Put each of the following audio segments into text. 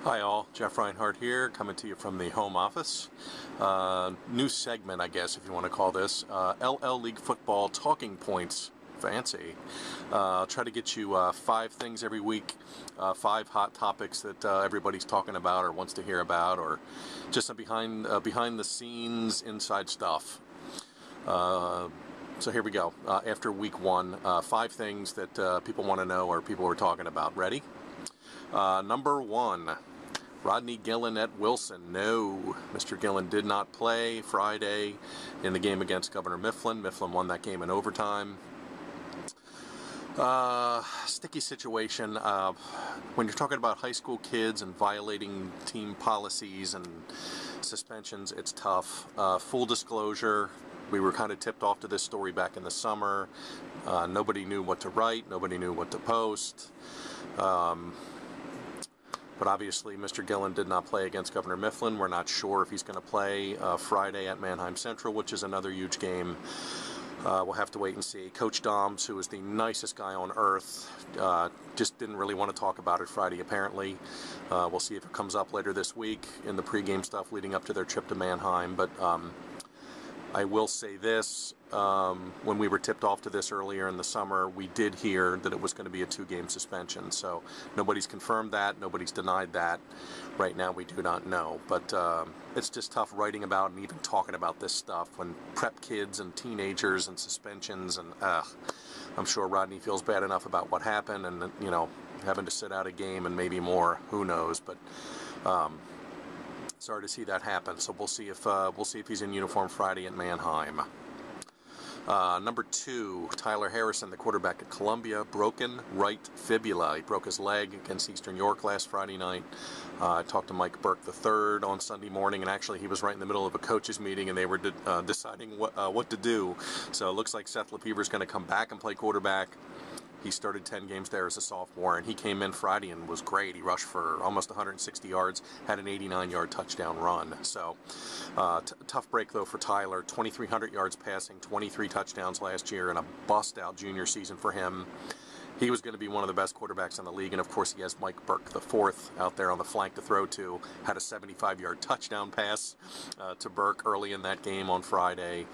Hi all, Jeff Reinhart here, coming to you from the home office. New segment, I guess, if you want to call this, LL League Football Talking Points. Fancy. I'll try to get you 5 things every week, 5 hot topics that everybody's talking about or wants to hear about, or just some behind the scenes inside stuff. So here we go. After week 1, 5 things that people want to know or people are talking about. Ready? Number 1, Rodney Gillen at Wilson. No, Mr. Gillen did not play Friday in the game against Governor Mifflin. Mifflin won that game in overtime. Sticky situation. When you're talking about high school kids and violating team policies and suspensions, it's tough. Full disclosure, we were kind of tipped off to this story back in the summer. Nobody knew what to write. Nobody knew what to post. But obviously, Mr. Gillen did not play against Governor Mifflin. We're not sure if he's going to play Friday at Mannheim Central, which is another huge game. We'll have to wait and see. Coach Doms, who is the nicest guy on earth, just didn't really want to talk about it Friday, apparently. We'll see if it comes up later this week in the pregame stuff leading up to their trip to Mannheim. But I will say this, when we were tipped off to this earlier in the summer, we did hear that it was going to be a 2-game suspension. So nobody's confirmed that, nobody's denied that. Right now we do not know. But it's just tough writing about and even talking about this stuff when prep kids and teenagers and suspensions, and I'm sure Rodney feels bad enough about what happened and, you know, having to sit out a game and maybe more, who knows. But sorry to see that happen. So we'll see if he's in uniform Friday at Mannheim. Number 2, Tyler Harrison, the quarterback at Columbia, broken right fibula. He broke his leg against Eastern York last Friday night. I talked to Mike Burke III on Sunday morning, and actually he was right in the middle of a coaches meeting, and they were deciding what to do. So it looks like Seth LePever's going to come back and play quarterback. He started 10 games there as a sophomore, and he came in Friday and was great. He rushed for almost 160 yards, had an 89-yard touchdown run. So tough break, though, for Tyler. 2,300 yards passing, 23 touchdowns last year, and a bust-out junior season for him. He was going to be one of the best quarterbacks in the league, and of course he has Mike Burke IV out there on the flank to throw to. Had a 75-yard touchdown pass to Burke early in that game on Friday.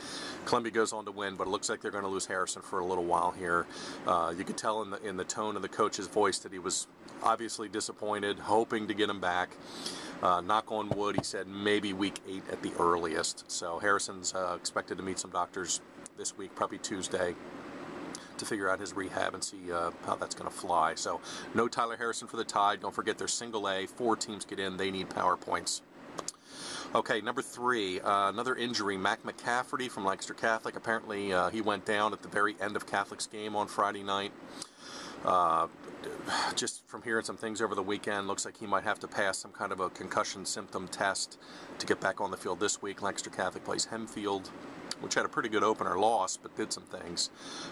Columbia goes on to win, but it looks like they're going to lose Harrison for a little while here. You could tell in the tone of the coach's voice that he was obviously disappointed, hoping to get him back. Knock on wood, he said maybe week 8 at the earliest. So Harrison's expected to meet some doctors this week, probably Tuesday, to figure out his rehab and see how that's going to fly. So no Tyler Harrison for the Tide. Don't forget they're single A. 4 teams get in. They need power points. Okay, number 3, another injury. Mac McCafferty from Lancaster Catholic. Apparently he went down at the very end of Catholic's game on Friday night. Just from hearing some things over the weekend, looks like he might have to pass some kind of a concussion symptom test to get back on the field this week. Lancaster Catholic plays Hempfield, which had a pretty good opener, loss, but did some things.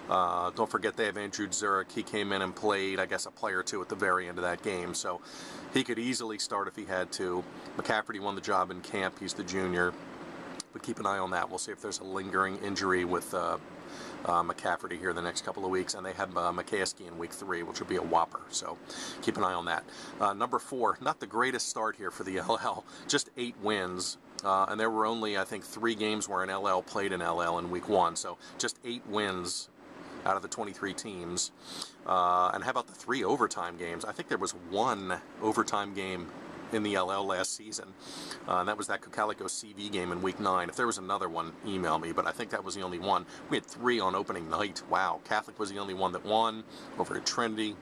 Don't forget they have Andrew Zurich. He came in and played, I guess, a play or two at the very end of that game, so he could easily start if he had to. McCafferty won the job in camp. He's the junior, but keep an eye on that. We'll see if there's a lingering injury with McCafferty here the next couple of weeks, and they have McCaskey in week 3, which will be a whopper, so keep an eye on that. Number 4, not the greatest start here for the LL, just 8 wins. And there were only, I think, 3 games where an LL played an LL in week 1. So just 8 wins out of the 23 teams. And how about the 3 overtime games? I think there was 1 overtime game in the LL last season. And that was that Cocalico CV game in week 9. If there was another one, email me. But I think that was the only one. We had 3 on opening night. Wow. Catholic was the only one that won over at Trinity.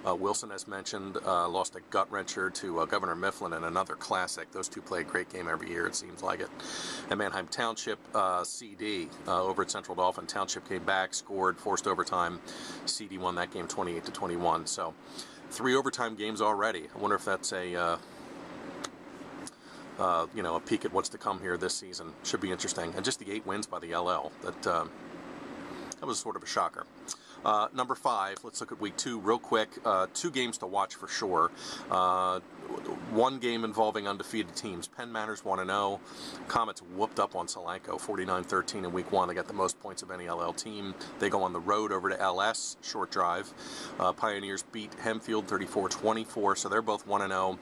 Wilson, as mentioned, lost a gut-wrencher to Governor Mifflin in another classic. Those two play a great game every year, it seems like it. And Mannheim Township, CD, over at Central Dauphin. Township came back, scored, forced overtime. CD won that game 28-21. So 3 overtime games already. I wonder if that's a, you know, a peek at what's to come here this season. Should be interesting. And just the 8 wins by the LL. That was sort of a shocker. Number 5, let's look at week 2 real quick. 2 games to watch for sure. 1 game involving undefeated teams. Penn Manors 1-0. Comets whooped up on Solanco 49-13 in week 1. They got the most points of any LL team. They go on the road over to LS, short drive. Pioneers beat Hempfield 34-24, so they're both 1-0.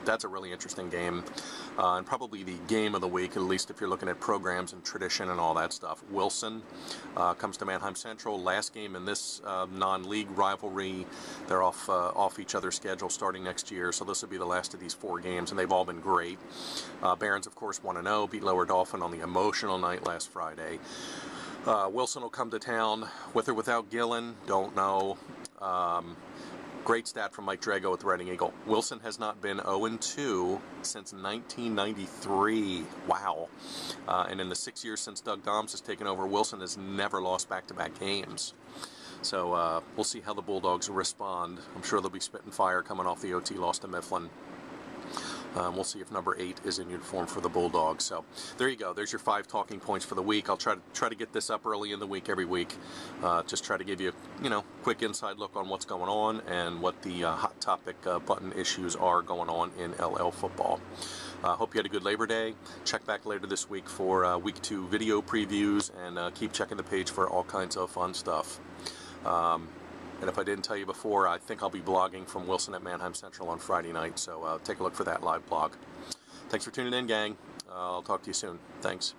that's a really interesting game, and probably the game of the week, at least if you're looking at programs and tradition and all that stuff. Wilson comes to Mannheim Central. Last game in this non-league rivalry. They're off each other's schedule starting next year, so this will be the last of these 4 games, and they've all been great. Barons, of course, 1-0, beat Lower Dauphin on the emotional night last Friday. Wilson will come to town with or without Gillen, don't know. Great stat from Mike Drago with the Reading Eagle. Wilson has not been 0-2 since 1993. Wow. And in the 6 years since Doug Doms has taken over, Wilson has never lost back-to-back games. So we'll see how the Bulldogs respond. I'm sure they'll be spitting fire coming off the OT loss to Mifflin. We'll see if number 8 is in uniform for the Bulldogs. So there you go. There's your 5 talking points for the week. I'll try to get this up early in the week every week. Just try to give you quick inside look on what's going on and what the hot topic button issues are going on in LL football. Hope you had a good Labor Day. Check back later this week for week 2 video previews, and keep checking the page for all kinds of fun stuff. And if I didn't tell you before, I think I'll be blogging from Wilson at Mannheim Central on Friday night, so take a look for that live blog. Thanks for tuning in, gang. I'll talk to you soon. Thanks.